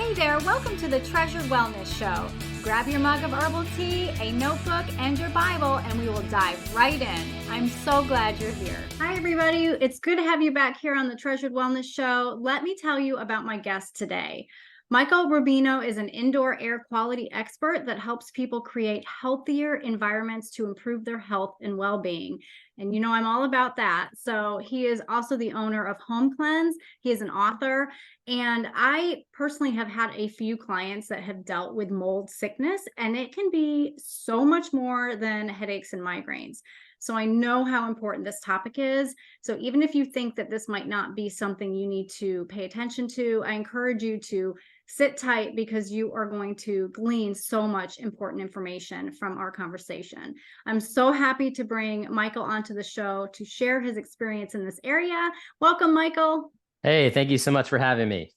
Hey there, welcome to the Treasured Wellness Show. Grab your mug of herbal tea, a notebook, and your Bible, and we will dive right in. I'm so glad you're here. Hi, everybody. It's good to have you back here on the Treasured Wellness Show. Let me tell you about my guest today. Michael Rubino is an indoor air quality expert that helps people create healthier environments to improve their health and well-being. And you know, I'm all about that. So he is also the owner of Home Cleanse. He is an author. And I personally have had a few clients that have dealt with mold sickness, and it can be so much more than headaches and migraines. So I know how important this topic is. So even if you think that this might not be something you need to pay attention to, I encourage you to sit tight because you are going to glean so much important information from our conversation. I'm so happy to bring Michael onto the show to share his experience in this area. Welcome, Michael. Hey, thank you so much for having me.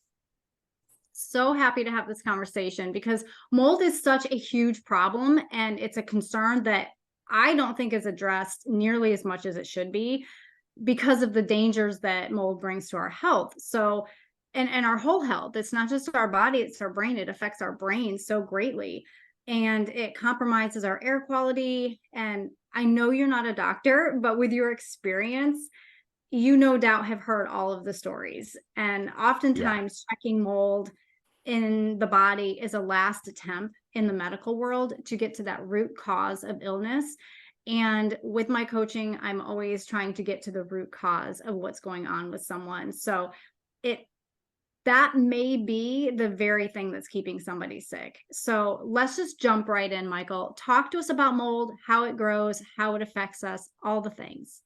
So happy to have this conversation because mold is such a huge problem, and it's a concern that I don't think is addressed nearly as much as it should be because of the dangers that mold brings to our health. So, and our whole health, it's not just our body, it's our brain. It affects our brain so greatly, and it compromises our air quality. And I know you're not a doctor, but with your experience, you no doubt have heard all of the stories. And oftentimes checking mold in the body is a last attempt in the medical world to get to that root cause of illness. And with my coaching, I'm always trying to get to the root cause of what's going on with someone. So that may be the very thing that's keeping somebody sick. So let's just jump right in, Michael. Talk to us about mold, how it grows, how it affects us, all the things.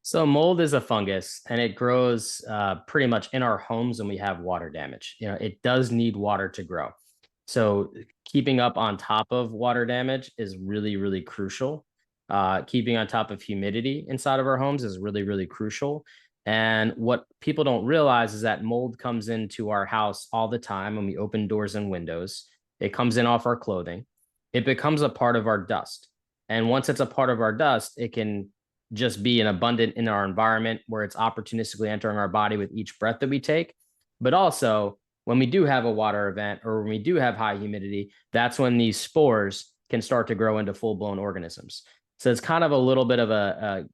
So mold is a fungus, and it grows pretty much in our homes when we have water damage. You know, it does need water to grow. So keeping up on top of water damage is really, really crucial. Keeping on top of humidity inside of our homes is really, really crucial. And what people don't realize is that mold comes into our house all the time when we open doors and windows. It comes in off our clothing. It becomes a part of our dust. And once it's a part of our dust, it can just be an abundant in our environment where it's opportunistically entering our body with each breath that we take. But also, when we do have a water event or when we do have high humidity, that's when these spores can start to grow into full-blown organisms. So it's kind of a little bit of a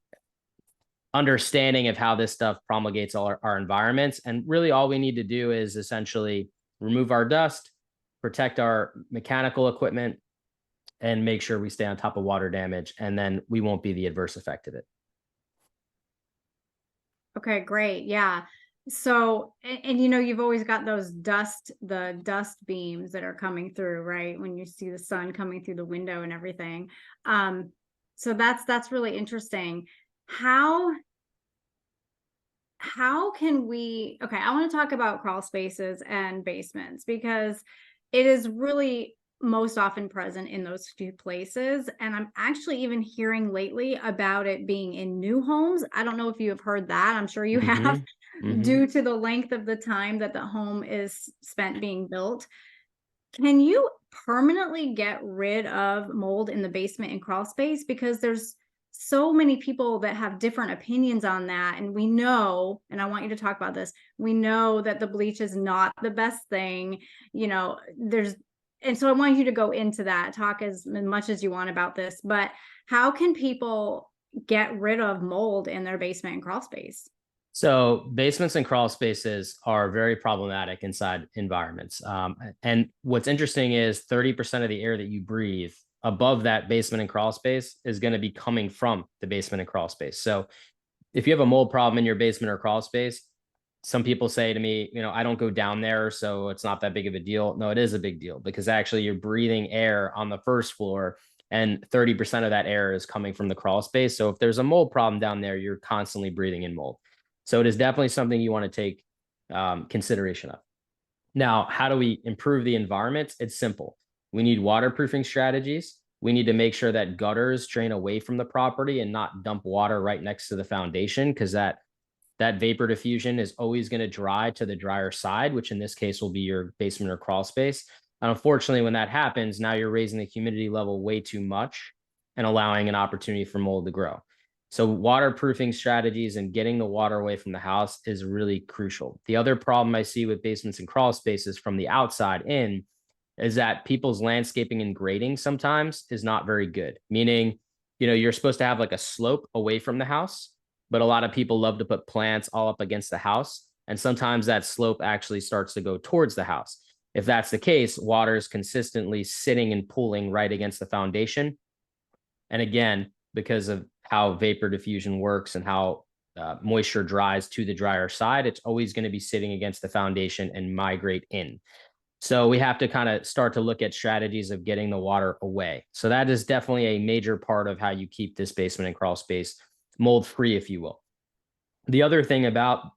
understanding of how this stuff promulgates our environments. And really all we need to do is essentially remove our dust, protect our mechanical equipment, and make sure we stay on top of water damage, and then we won't be the adverse effect of it. Okay, great. Yeah. So, and you know, you've always got the dust beams that are coming through, right? When you see the sun coming through the window and everything. So that's really interesting. How can we, okay, I want to talk about crawl spaces and basements because it is really most often present in those few places. And I'm actually even hearing lately about it being in new homes. I don't know if you have heard that. I'm sure you have, due to the length of the time that the home is spent being built. Can you permanently get rid of mold in the basement and crawl space? Because there's so many people that have different opinions on that. And we know, and I want you to talk about this, we know that the bleach is not the best thing. You know, and so I want you to go into that, talk as much as you want about this, but how can people get rid of mold in their basement and crawl space? So basements and crawl spaces are very problematic inside environments. And what's interesting is 30% of the air that you breathe above that basement and crawl space is going to be coming from the basement and crawl space. So if you have a mold problem in your basement or crawl space, some people say to me, you know, I don't go down there, so it's not that big of a deal. No, it is a big deal because actually you're breathing air on the first floor and 30% of that air is coming from the crawl space. So if there's a mold problem down there, you're constantly breathing in mold. So it is definitely something you want to take consideration of. Now, how do we improve the environment? It's simple. We need waterproofing strategies. We need to make sure that gutters drain away from the property and not dump water right next to the foundation, because that vapor diffusion is always going to dry to the drier side, which in this case will be your basement or crawl space. And unfortunately, when that happens, now you're raising the humidity level way too much and allowing an opportunity for mold to grow. So waterproofing strategies and getting the water away from the house is really crucial. The other problem I see with basements and crawl spaces from the outside in is that people's landscaping and grading sometimes is not very good. Meaning, you're supposed to have like a slope away from the house, but a lot of people love to put plants all up against the house. And sometimes that slope actually starts to go towards the house. If that's the case, water is consistently sitting and pooling right against the foundation. And again, because of how vapor diffusion works and how moisture dries to the drier side, it's always going to be sitting against the foundation and migrate in. So we have to kind of start to look at strategies of getting the water away. So that is definitely a major part of how you keep this basement and crawl space mold free, if you will. The other thing about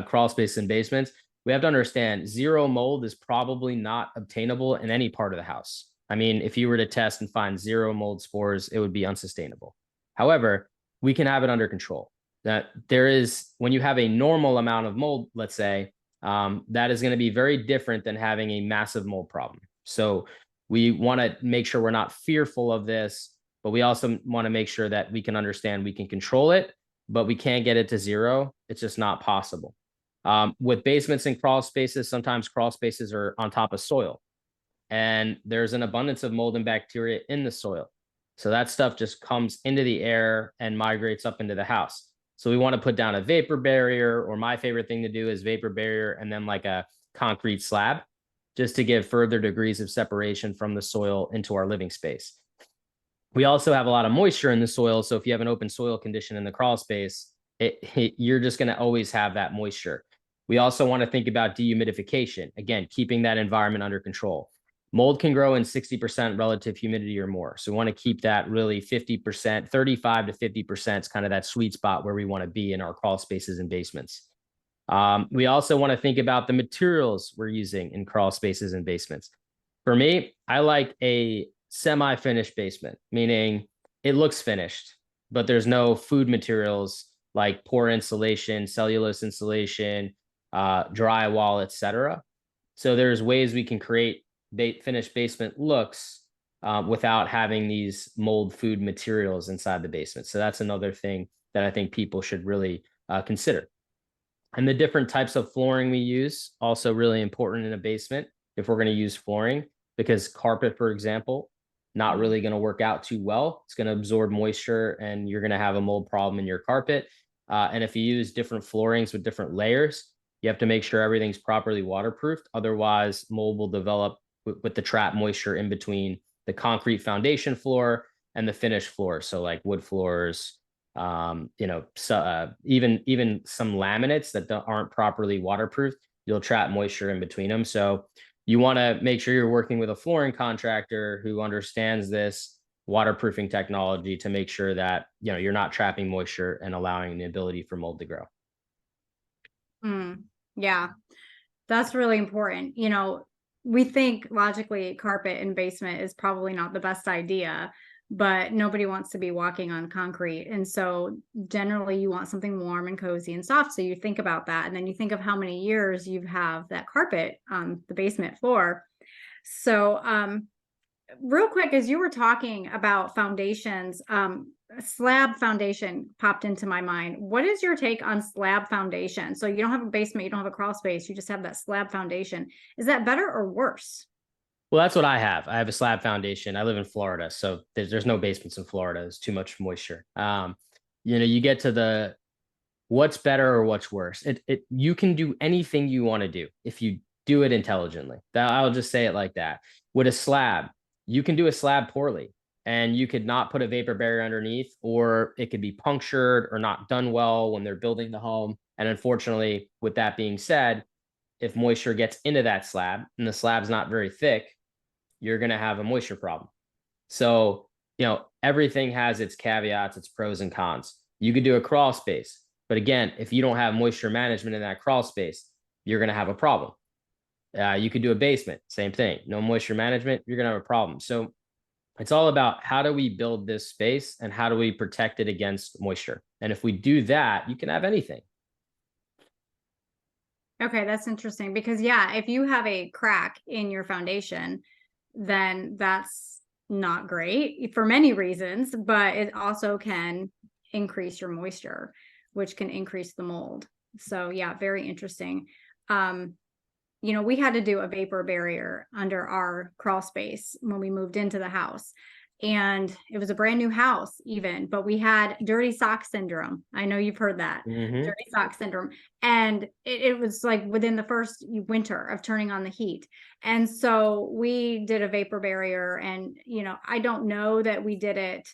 crawl space and basements, we have to understand zero mold is probably not obtainable in any part of the house. I mean, if you were to test and find zero mold spores, it would be unsustainable. However, we can have it under control. That there is, when you have a normal amount of mold, let's say, that is going to be very different than having a massive mold problem. So we want to make sure we're not fearful of this, but we also want to make sure that we can understand we can control it, but we can't get it to zero. It's just not possible. With basements and crawl spaces, sometimes crawl spaces are on top of soil, and there's an abundance of mold and bacteria in the soil. So that stuff just comes into the air and migrates up into the house. So we want to put down a vapor barrier, or my favorite thing to do is vapor barrier and then like a concrete slab, just to give further degrees of separation from the soil into our living space. We also have a lot of moisture in the soil. So if you have an open soil condition in the crawl space, you're just going to always have that moisture. We also want to think about dehumidification. Again, keeping that environment under control. Mold can grow in 60% relative humidity or more. So we want to keep that really 50%, 35 to 50% is kind of that sweet spot where we want to be in our crawl spaces and basements. We also want to think about the materials we're using in crawl spaces and basements. For me, I like a semi-finished basement, meaning it looks finished, but there's no food materials like poor insulation, cellulose insulation, drywall, etc. So there's ways we can create finished basement looks without having these mold food materials inside the basement. So that's another thing that I think people should really consider. And the different types of flooring we use, also really important in a basement if we're going to use flooring, because carpet, for example, not really going to work out too well. It's going to absorb moisture and you're going to have a mold problem in your carpet. And if you use different floorings with different layers, you have to make sure everything's properly waterproofed. Otherwise, mold will develop with the trapped moisture in between the concrete foundation floor and the finished floor. So like wood floors, even some laminates that aren't properly waterproofed, you'll trap moisture in between them. So you want to make sure you're working with a flooring contractor who understands this waterproofing technology to make sure that you're not trapping moisture and allowing the ability for mold to grow. Yeah, that's really important. We think logically carpet in basement is probably not the best idea, but nobody wants to be walking on concrete. And so generally you want something warm and cozy and soft. So you think about that. And then you think of how many years you have that carpet on the basement floor. So real quick, as you were talking about foundations, slab foundation popped into my mind. What is your take on slab foundation? So you don't have a basement, you don't have a crawl space, you just have that slab foundation. Is that better or worse? Well, that's what I have. I have a slab foundation. I live in Florida, so there's no basements in Florida. There's too much moisture. You get to the what's better or what's worse. You can do anything you want to do if you do it intelligently. I'll just say it like that. With a slab, you can do a slab poorly, and you could not put a vapor barrier underneath, or it could be punctured or not done well when they're building the home. And unfortunately, with that being said, if moisture gets into that slab and the slab's not very thick, you're going to have a moisture problem. So, everything has its caveats, its pros and cons. You could do a crawl space, but again, if you don't have moisture management in that crawl space, you're going to have a problem. You could do a basement, same thing. No moisture management, you're going to have a problem. So it's all about how do we build this space and how do we protect it against moisture? And if we do that, you can have anything. Okay, that's interesting because if you have a crack in your foundation, then that's not great for many reasons, but it also can increase your moisture, which can increase the mold. So yeah, very interesting. We had to do a vapor barrier under our crawl space when we moved into the house. And it was a brand new house even, but we had dirty sock syndrome. I know you've heard that. Dirty sock syndrome. And it was like within the first winter of turning on the heat. And so we did a vapor barrier, and, I don't know that we did it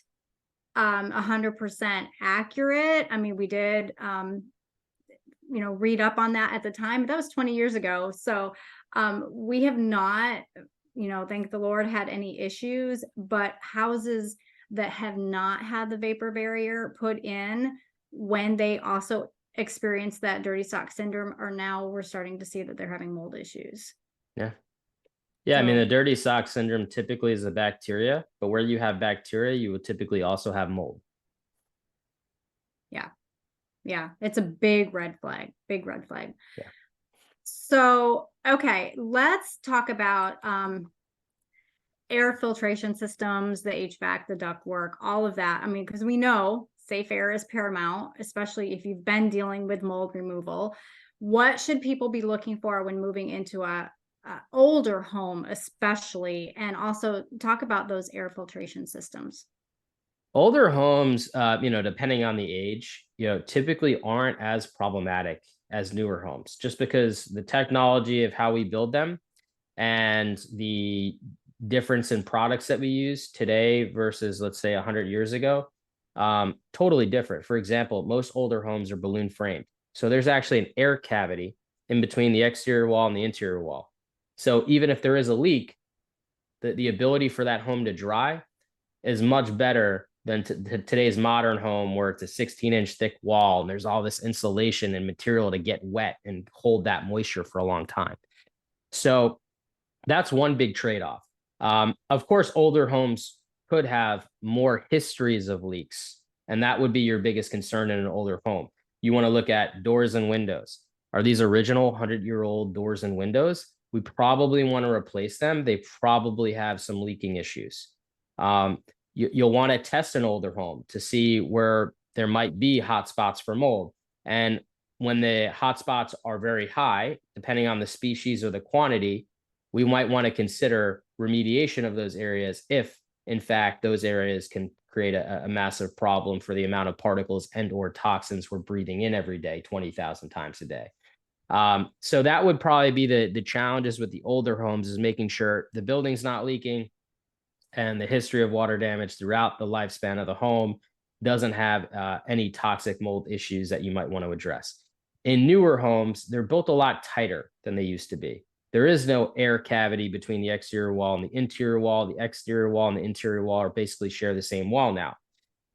100% accurate. I mean, we did, read up on that at the time, but that was 20 years ago. So we have not, thank the Lord, had any issues, but houses that have not had the vapor barrier put in, when they also experience that dirty sock syndrome, are now we're starting to see that they're having mold issues. Yeah. Yeah, I mean, So the dirty sock syndrome typically is a bacteria, but where you have bacteria, you would typically also have mold. yeah, it's a big red flag. Yeah. So, okay, let's talk about air filtration systems, the HVAC, the ductwork, all of that. I mean, because we know safe air is paramount, especially if you've been dealing with mold removal. What should people be looking for when moving into a older home, especially, and also talk about those air filtration systems? Older homes, depending on the age, typically aren't as problematic as newer homes, just because the technology of how we build them and the difference in products that we use today versus, let's say, 100 years ago, totally different. For example, most older homes are balloon framed. So there's actually an air cavity in between the exterior wall and the interior wall. So even if there is a leak, the ability for that home to dry is much better than today's modern home, where it's a 16-inch thick wall and there's all this insulation and material to get wet and hold that moisture for a long time. So that's one big trade-off. Of course, older homes could have more histories of leaks, and that would be your biggest concern in an older home. You want to look at doors and windows. Are these original 100-year-old doors and windows? We probably want to replace them. They probably have some leaking issues. You'll want to test an older home to see where there might be hot spots for mold. And when the hot spots are very high, depending on the species or the quantity, we might want to consider remediation of those areas if, in fact, those areas can create a massive problem for the amount of particles and or toxins we're breathing in every day, 20,000 times a day. So that would probably be the challenges with the older homes, is making sure the building's not leaking and the history of water damage throughout the lifespan of the home doesn't have any toxic mold issues that you might want to address. In newer homes, they're built a lot tighter than they used to be. There is no air cavity between the exterior wall and the interior wall. The exterior wall and the interior wall are basically share the same wall now.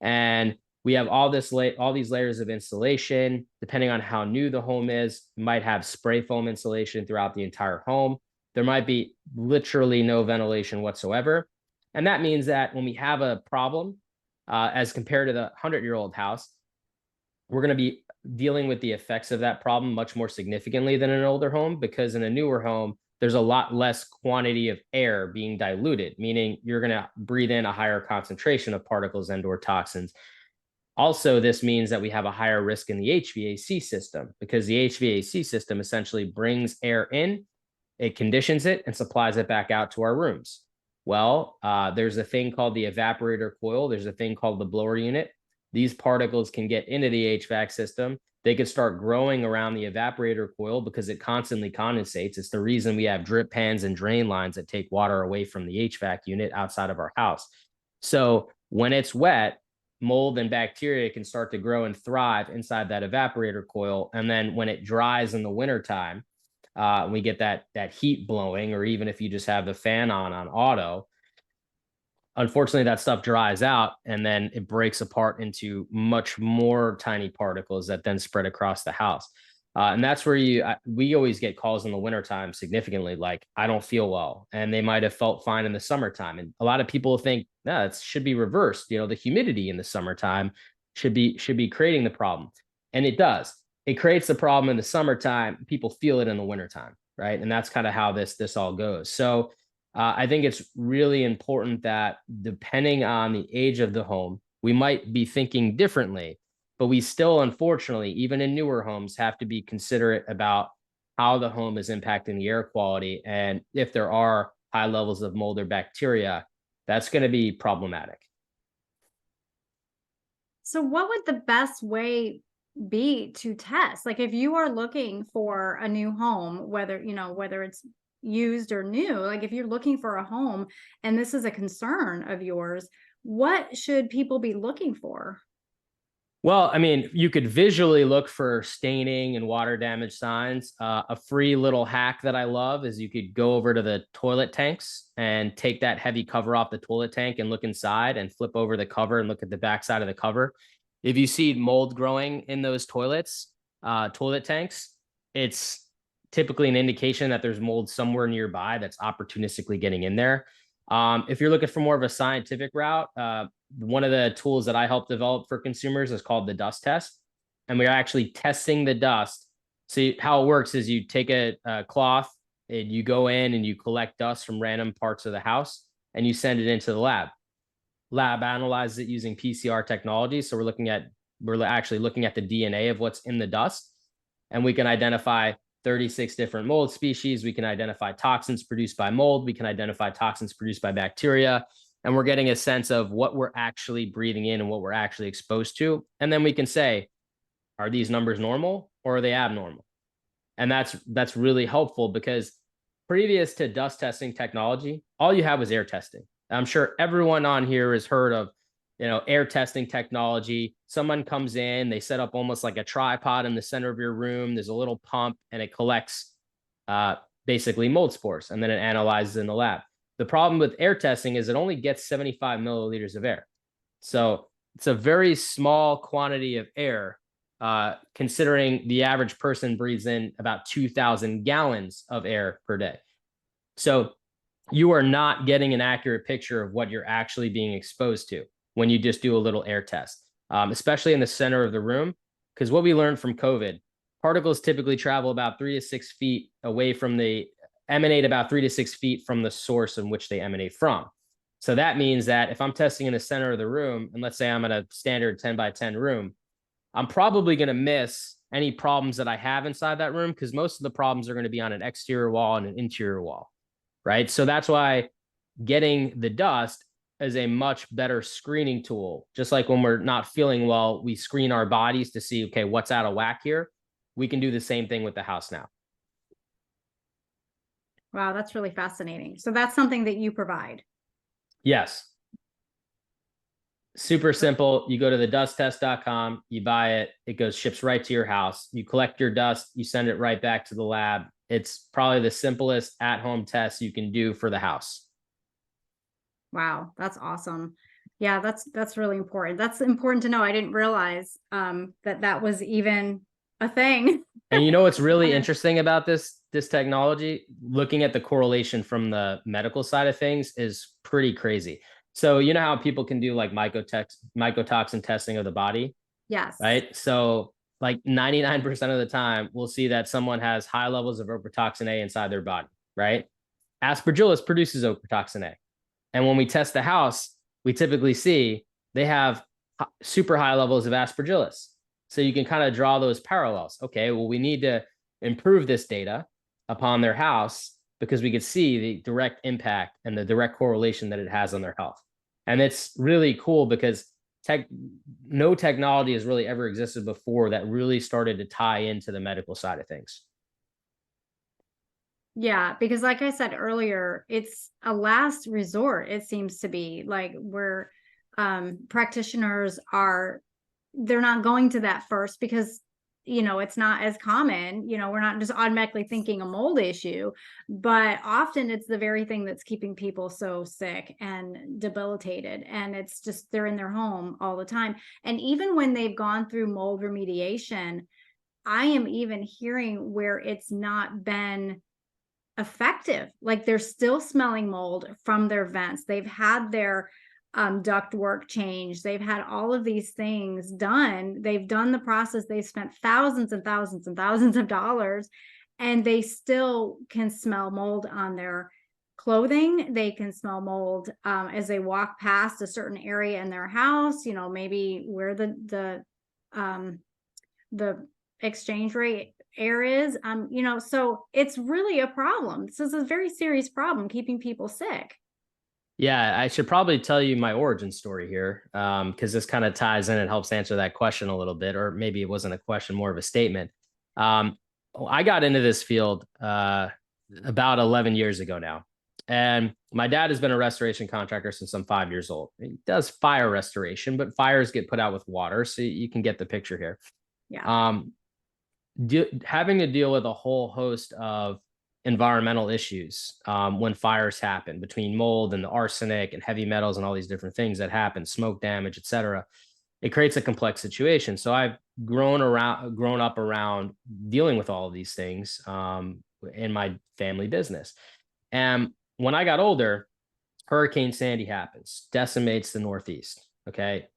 And we have all these layers of insulation. Depending on how new the home is, you might have spray foam insulation throughout the entire home. There might be literally no ventilation whatsoever. And that means that when we have a problem, as compared to the 100-year-old house, we're going to be dealing with the effects of that problem much more significantly than an older home, because in a newer home, there's a lot less quantity of air being diluted, meaning you're going to breathe in a higher concentration of particles and or toxins. Also, this means that we have a higher risk in the HVAC system, because the HVAC system essentially brings air in, it conditions it, and supplies it back out to our rooms. Well, there's a thing called the evaporator coil. There's a thing called the blower unit. These particles can get into the HVAC system. They could start growing around the evaporator coil because it constantly condensates. It's the reason we have drip pans and drain lines that take water away from the HVAC unit outside of our house. So when it's wet, mold and bacteria can start to grow and thrive inside that evaporator coil. And then when it dries in the wintertime, we get that heat blowing, or even if you just have the fan on auto, unfortunately that stuff dries out and then it breaks apart into much more tiny particles that then spread across the house. And that's where we always get calls in the wintertime significantly, like, I don't feel well. And they might have felt fine in the summertime. And a lot of people think, no, it should be reversed. The humidity in the summertime should be creating the problem. And it does. It creates the problem in the summertime. People feel it in the wintertime, right? And that's kind of how this all goes. So I think it's really important that, depending on the age of the home, we might be thinking differently, but we still, unfortunately, even in newer homes, have to be considerate about how the home is impacting the air quality. And if there are high levels of mold or bacteria, that's going to be problematic. So what would the best way be to test? Like if you are looking for a new home, whether it's used or new, like if you're looking for a home and this is a concern of yours, what should people be looking for? Well, I mean, you could visually look for staining and water damage signs. A free little hack that I love is you could go over to the toilet tanks and take that heavy cover off the toilet tank and look inside and flip over the cover and look at the backside of the cover. If you see mold growing in those toilet tanks, it's typically an indication that there's mold somewhere nearby that's opportunistically getting in there. If you're looking for more of a scientific route, one of the tools that I help develop for consumers is called the dust test. And we're actually testing the dust. So how it works is you take a cloth and you go in and you collect dust from random parts of the house and you send it into the lab. Lab analyzes it using PCR technology. So we're actually looking at the DNA of what's in the dust, and we can identify 36 different mold species. We can identify toxins produced by mold. We can identify toxins produced by bacteria. And we're getting a sense of what we're actually breathing in and what we're actually exposed to. And then we can say, are these numbers normal or are they abnormal? And that's really helpful because previous to dust testing technology, all you have was air testing. I'm sure everyone on here has heard of, air testing technology. Someone comes in, they set up almost like a tripod in the center of your room. There's a little pump and it collects basically mold spores, and then it analyzes in the lab. The problem with air testing is it only gets 75 milliliters of air. So it's a very small quantity of air, considering the average person breathes in about 2,000 gallons of air per day. So you are not getting an accurate picture of what you're actually being exposed to when you just do a little air test, especially in the center of the room. Because what we learned from COVID, particles typically travel about 3 to 6 feet away from emanate about 3 to 6 feet from the source in which they emanate from. So that means that if I'm testing in the center of the room, and let's say I'm in a standard 10 by 10 room, I'm probably going to miss any problems that I have inside that room because most of the problems are going to be on an exterior wall and an interior wall, right? So that's why getting the dust is a much better screening tool. Just like when we're not feeling well, we screen our bodies to see, okay, what's out of whack here. We can do the same thing with the house now. Wow, that's really fascinating. So that's something that you provide. Yes. Super simple. You go to thedusttest.com, you buy it, ships right to your house. You collect your dust, you send it right back to the lab. It's probably the simplest at-home test you can do for the house. Wow, that's awesome. Yeah, that's really important. That's important to know. I didn't realize that was even a thing. And you know what's really interesting about this technology? Looking at the correlation from the medical side of things is pretty crazy. So you know how people can do like mycotoxin testing of the body? Yes. Right. So like 99% of the time, we'll see that someone has high levels of ochratoxin A inside their body, right? Aspergillus produces ochratoxin A. And when we test the house, we typically see they have super high levels of aspergillus. So you can kind of draw those parallels. Okay, well, we need to improve this data upon their house because we could see the direct impact and the direct correlation that it has on their health. And it's really cool because no technology has really ever existed before that really started to tie into the medical side of things. Yeah, because like I said earlier, it's a last resort. It seems to be like where practitioners they're not going to that first because it's not as common. We're not just automatically thinking a mold issue, but often it's the very thing that's keeping people so sick and debilitated. And it's just they're in their home all the time. And even when they've gone through mold remediation, I am even hearing where it's not been effective. Like they're still smelling mold from their vents. They've had their duct work changed. They've had all of these things done. They've done the process. They've spent thousands and thousands and thousands of dollars, and they still can smell mold on their clothing. They can smell mold as they walk past a certain area in their house, maybe where the exchange rate air is, so it's really a problem. This is a very serious problem, keeping people sick. Yeah, I should probably tell you my origin story here, because this kind of ties in and helps answer that question a little bit, or maybe it wasn't a question, more of a statement. Um, I got into this field about 11 years ago now. And my dad has been a restoration contractor since I'm 5 years old. He does fire restoration, but fires get put out with water. So you can get the picture here. Yeah. Having to deal with a whole host of environmental issues when fires happen, between mold and the arsenic and heavy metals and all these different things that happen, smoke damage, etc. It creates a complex situation. So I've grown up around dealing with all of these things in my family business. And when I got older, Hurricane Sandy happens, decimates the Northeast. Okay,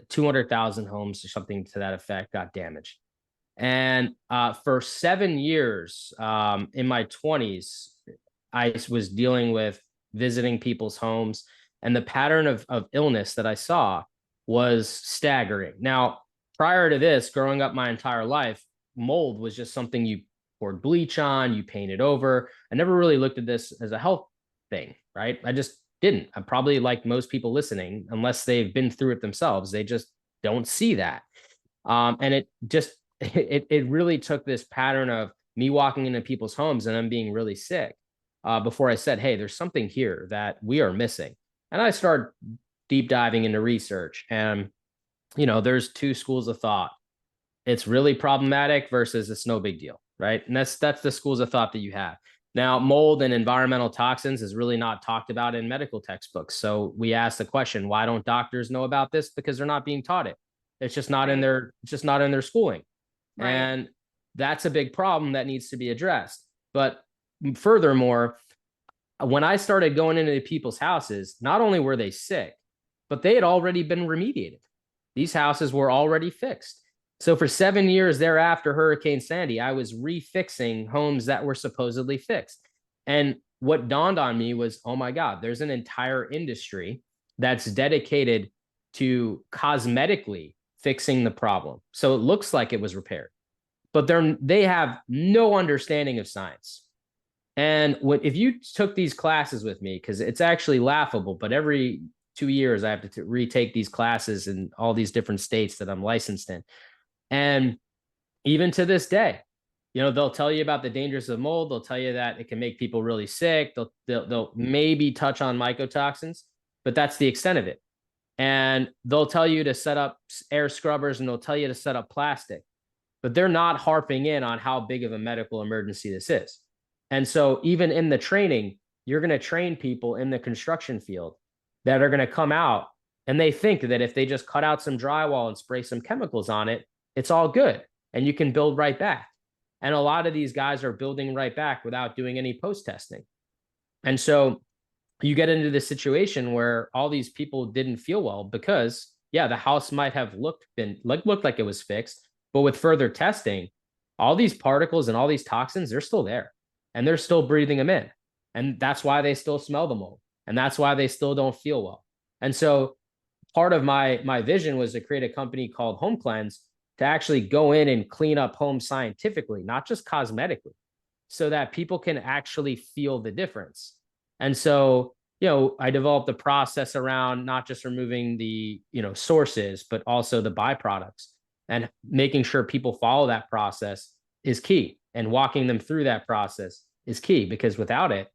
200,000 homes or something to that effect got damaged. And for 7 years in my 20s, I was dealing with visiting people's homes, and the pattern of illness that I saw was staggering. Now, prior to this, growing up my entire life, mold was just something you poured bleach on, you painted over. I never really looked at this as a health thing, right? I just didn't. I'm probably like most people listening, unless they've been through it themselves, they just don't see that. And it just it really took this pattern of me walking into people's homes and them being really sick before I said, hey, there's something here that we are missing. And I started deep diving into research. And, there's two schools of thought. It's really problematic versus it's no big deal, right? And that's the schools of thought that you have. Now, mold and environmental toxins is really not talked about in medical textbooks. So we ask the question, why don't doctors know about this? Because they're not being taught it. It's just not in their schooling. Right. And that's a big problem that needs to be addressed. But furthermore, when I started going into people's houses, not only were they sick, but they had already been remediated. These houses were already fixed. So for 7 years thereafter Hurricane Sandy, I was refixing homes that were supposedly fixed. And what dawned on me was, oh my God, there's an entire industry that's dedicated to cosmetically fixing the problem. So it looks like it was repaired, but they have no understanding of science. And if you took these classes with me, because it's actually laughable, but every 2 years I have to retake these classes in all these different states that I'm licensed in. And even to this day, they'll tell you about the dangers of mold. They'll tell you that it can make people really sick. They'll maybe touch on mycotoxins, but that's the extent of it. And they'll tell you to set up air scrubbers, and they'll tell you to set up plastic, but they're not harping in on how big of a medical emergency this is. And so even in the training, you're going to train people in the construction field that are going to come out, and they think that if they just cut out some drywall and spray some chemicals on it, it's all good and you can build right back. And a lot of these guys are building right back without doing any post testing. And so you get into this situation where all these people didn't feel well because, yeah, the house might have looked like it was fixed, but with further testing, all these particles and all these toxins, they're still there and they're still breathing them in. And that's why they still smell the mold. And that's why they still don't feel well. And so part of my vision was to create a company called Home Cleanse to actually go in and clean up homes scientifically, not just cosmetically, so that people can actually feel the difference. And so, I developed a process around not just removing the, sources, but also the byproducts, and making sure people follow that process is key. And walking them through that process is key, because without it,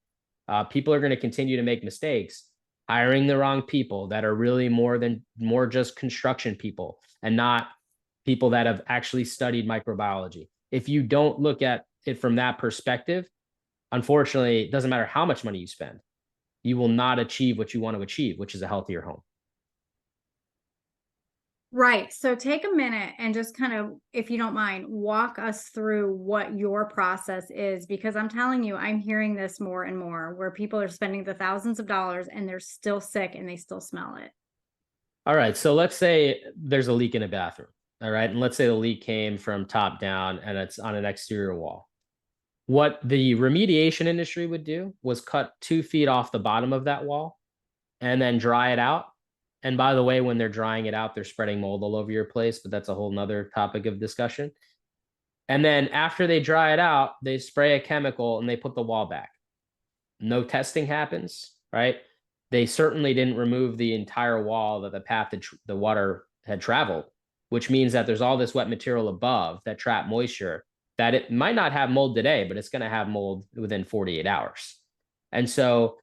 people are going to continue to make mistakes, hiring the wrong people that are really more just construction people and not people that have actually studied microbiology. If you don't look at it from that perspective, unfortunately, it doesn't matter how much money you spend, you will not achieve what you want to achieve, which is a healthier home. Right. So take a minute and just kind of, if you don't mind, walk us through what your process is, because I'm telling you, I'm hearing this more and more where people are spending the thousands of dollars and they're still sick and they still smell it. All right. So let's say there's a leak in a bathroom. All right. And let's say the leak came from top down and it's on an exterior wall. What the remediation industry would do was cut 2 feet off the bottom of that wall and then dry it out. And by the way, when they're drying it out, they're spreading mold all over your place, but that's a whole nother topic of discussion. And then after they dry it out, they spray a chemical and they put the wall back. No testing happens, right? They certainly didn't remove the entire wall that the path that the water had traveled, which means that there's all this wet material above that trap moisture that it might not have mold today, but it's going to have mold within 48 hours. And so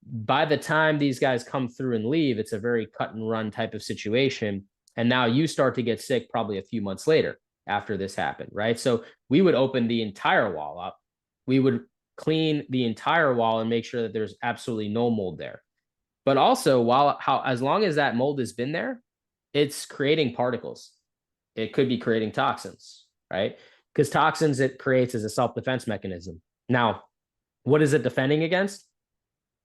by the time these guys come through and leave, it's a very cut and run type of situation. And now you start to get sick probably a few months later after this happened, right? So we would open the entire wall up. We would clean the entire wall and make sure that there's absolutely no mold there. But also, as long as that mold has been there, it's creating particles. It could be creating toxins, right? Because toxins it creates as a self-defense mechanism. Now, what is it defending against?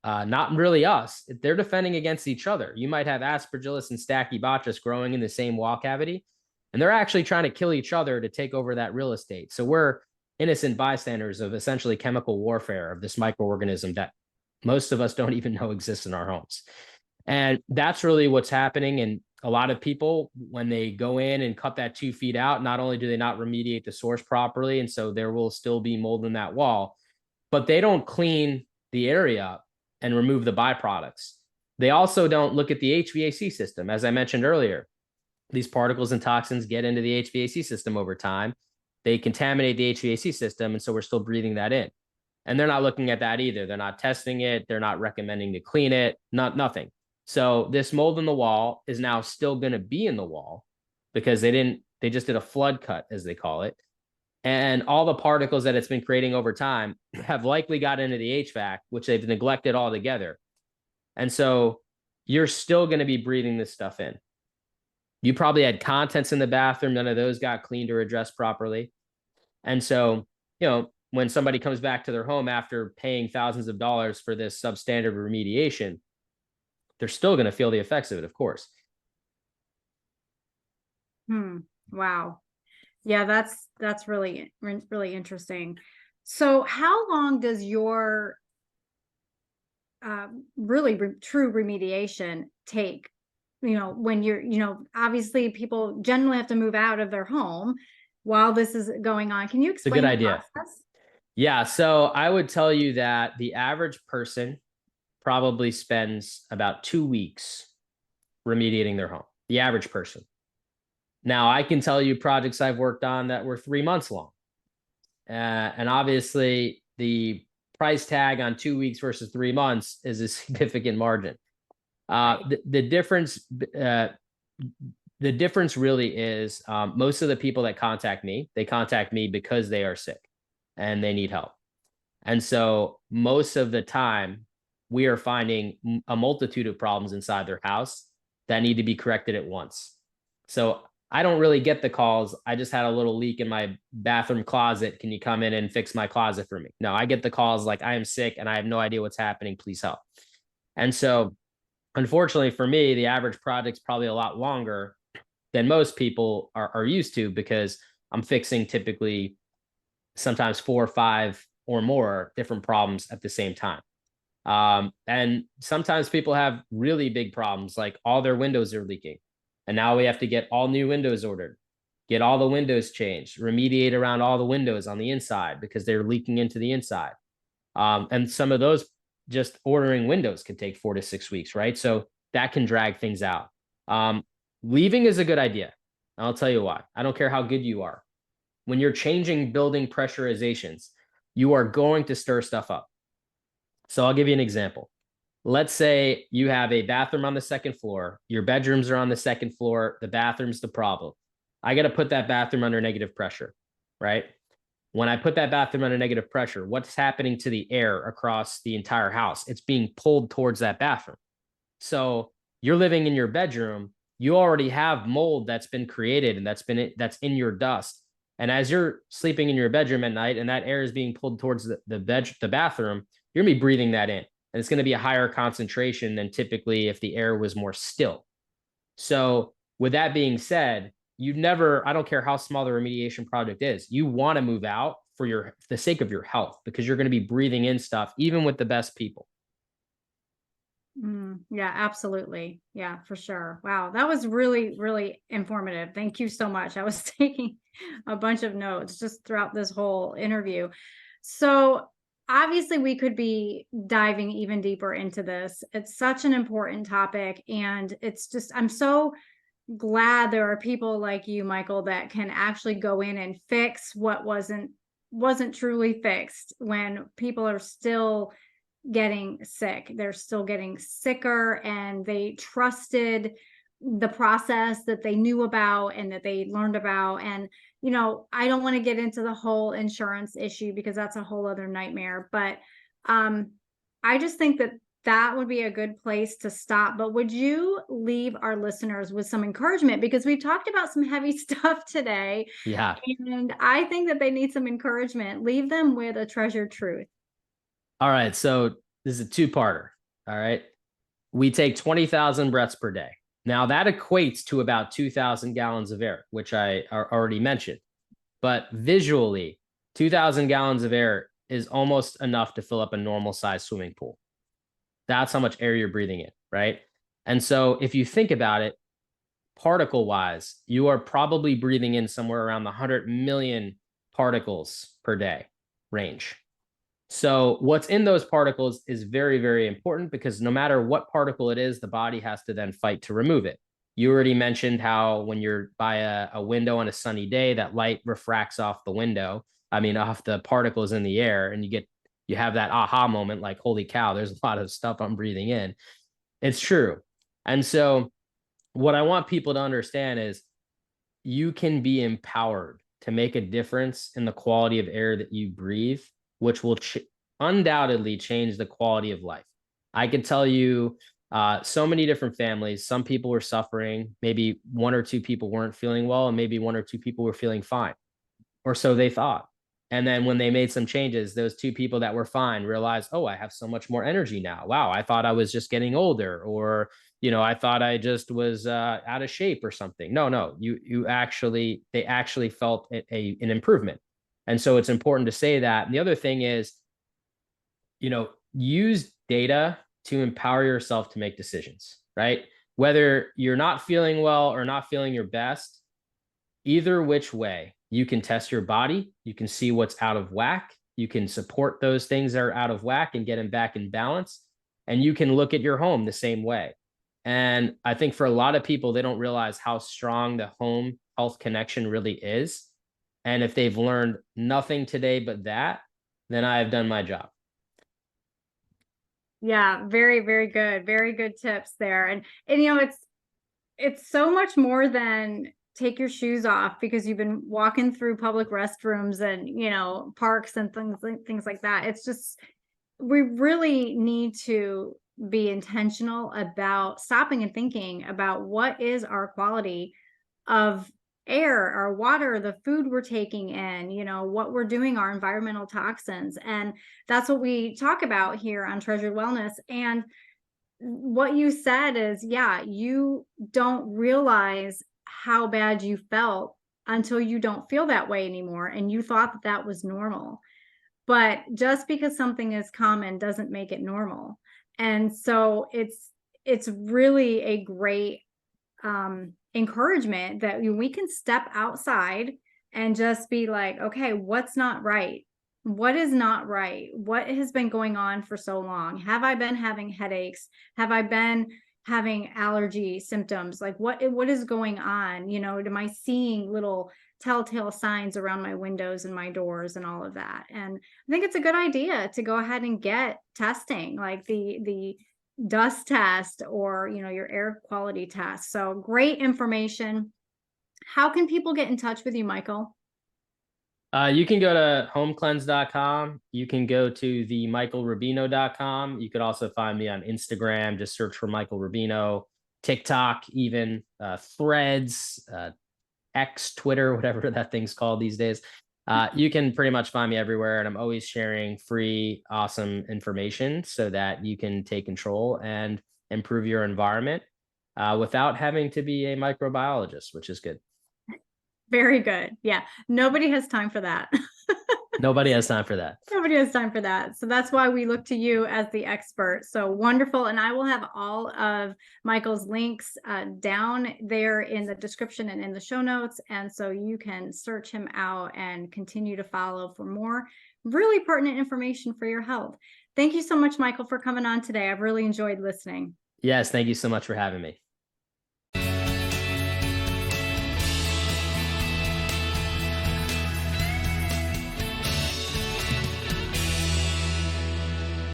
Not really us. They're defending against each other. You might have Aspergillus and Stachybotrys growing in the same wall cavity, and they're actually trying to kill each other to take over that real estate. So we're innocent bystanders of essentially chemical warfare of this microorganism that most of us don't even know exists in our homes. And that's really what's happening. And a lot of people, when they go in and cut that 2 feet out, not only do they not remediate the source properly, and so there will still be mold in that wall, but they don't clean the area up and remove the byproducts. They also don't look at the HVAC system. As I mentioned earlier, these particles and toxins get into the HVAC system over time. They contaminate the HVAC system, and so we're still breathing that in. And they're not looking at that either. They're not testing it. They're not recommending to clean it, nothing. So this mold in the wall is now still going to be in the wall because they just did a flood cut, as they call it. And all the particles that it's been creating over time have likely got into the HVAC, which they've neglected altogether. And so you're still going to be breathing this stuff in. You probably had contents in the bathroom. None of those got cleaned or addressed properly. And so, when somebody comes back to their home after paying thousands of dollars for this substandard remediation, they're still going to feel the effects of it, of course. Wow. Yeah, that's really, really interesting. So how long does your really true remediation take? When you're, obviously people generally have to move out of their home while this is going on. Can you explain it's a good the idea. process? Yeah. So I would tell you that the average person probably spends about 2 weeks remediating their home, the average person. Now, I can tell you projects I've worked on that were 3 months long. And obviously, the price tag on 2 weeks versus 3 months is a significant margin. The difference really is most of the people that contact me, they contact me because they are sick and they need help. And so most of the time, we are finding a multitude of problems inside their house that need to be corrected at once. So I don't really get the calls. I just had a little leak in my bathroom closet. Can you come in and fix my closet for me? No, I get the calls like, I am sick and I have no idea what's happening. Please help. And so unfortunately for me, the average project's probably a lot longer than most people are used to, because I'm fixing typically sometimes 4 or 5 or more different problems at the same time. And sometimes people have really big problems, like all their windows are leaking. And now we have to get all new windows ordered, get all the windows changed, remediate around all the windows on the inside because they're leaking into the inside. And some of those, just ordering windows can take 4 to 6 weeks, right? So that can drag things out. Leaving is a good idea. I'll tell you why. I don't care how good you are. When you're changing building pressurizations, you are going to stir stuff up. So I'll give you an example. Let's say you have a bathroom on the second floor. Your bedrooms are on the second floor. The bathroom's the problem. I got to put that bathroom under negative pressure, right? When I put that bathroom under negative pressure, what's happening to the air across the entire house? It's being pulled towards that bathroom. So you're living in your bedroom. You already have mold that's been created and that's in your dust. And as you're sleeping in your bedroom at night and that air is being pulled towards the bathroom, you're going to be breathing that in. And it's going to be a higher concentration than typically if the air was more still. So with that being said, I don't care how small the remediation project is, you want to move out for the sake of your health, because you're going to be breathing in stuff even with the best people. Yeah, absolutely. Yeah, for sure. Wow, that was really, really informative. Thank you so much. I was taking a bunch of notes just throughout this whole interview. So, obviously, we could be diving even deeper into this. It's such an important topic. And it's just, I'm so glad there are people like you, Michael, that can actually go in and fix what wasn't truly fixed when people are still getting sick. They're still getting sicker, and they trusted the process that they knew about and that they learned about. And, I don't want to get into the whole insurance issue because that's a whole other nightmare. But I just think that that would be a good place to stop. But would you leave our listeners with some encouragement? Because we've talked about some heavy stuff today, Yeah. and I think that they need some encouragement. Leave them with a treasured truth. All right. So this is a two-parter. All right. We take 20,000 breaths per day. Now that equates to about 2,000 gallons of air, which I already mentioned. But visually, 2,000 gallons of air is almost enough to fill up a normal size swimming pool. That's how much air you're breathing in, right? And so if you think about it, particle wise, you are probably breathing in somewhere around the 100 million particles per day range. So what's in those particles is very, very important, because no matter what particle it is, the body has to then fight to remove it. You already mentioned how when you're by a window on a sunny day, that light refracts off the window. I mean, off the particles in the air, and you have that aha moment, like, holy cow, there's a lot of stuff I'm breathing in. It's true. And so what I want people to understand is you can be empowered to make a difference in the quality of air that you breathe, which will undoubtedly change the quality of life. I could tell you so many different families. Some people were suffering. Maybe one or two people weren't feeling well, and maybe one or two people were feeling fine, or so they thought. And then when they made some changes, those two people that were fine realized, oh, I have so much more energy now. Wow, I thought I was just getting older, or I thought I just was out of shape or something. No, they actually felt an improvement. And so it's important to say that. And the other thing is, use data to empower yourself to make decisions, right? Whether you're not feeling well or not feeling your best, either which way, you can test your body, you can see what's out of whack, you can support those things that are out of whack and get them back in balance, and you can look at your home the same way. And I think for a lot of people, they don't realize how strong the home health connection really is. And if they've learned nothing today but that, then I have done my job. Yeah, very, very good. Very good tips there. And it's so much more than take your shoes off because you've been walking through public restrooms and, parks and things like that. It's just, we really need to be intentional about stopping and thinking about what is our quality of air, our water, the food we're taking in, what we're doing, our environmental toxins. And that's what we talk about here on Treasured Wellness. And what you said is, yeah, you don't realize how bad you felt until you don't feel that way anymore. And you thought that that was normal. But just because something is common doesn't make it normal. And so it's really a great encouragement that we can step outside and just be like, okay, what's not right? What is not right? What has been going on for so long? Have I been having headaches? Have I been having allergy symptoms? Like what is going on? Am I seeing little telltale signs around my windows and my doors and all of that? And I think it's a good idea to go ahead and get testing, like the dust test or your air quality test. So great information. How can people get in touch with you, Michael? You can go to homecleanse.com. You can go to the michaelrubino.com. You could also find me on Instagram. Just search for Michael Rubino, TikTok, even Threads, X, Twitter, whatever that thing's called these days. You can pretty much find me everywhere, and I'm always sharing free, awesome information so that you can take control and improve your environment without having to be a microbiologist, which is good. Very good. Yeah. Nobody has time for that. Nobody has time for that. Nobody has time for that. So that's why we look to you as the expert. So wonderful. And I will have all of Michael's links down there in the description and in the show notes. And so you can search him out and continue to follow for more really pertinent information for your health. Thank you so much, Michael, for coming on today. I've really enjoyed listening. Yes, thank you so much for having me.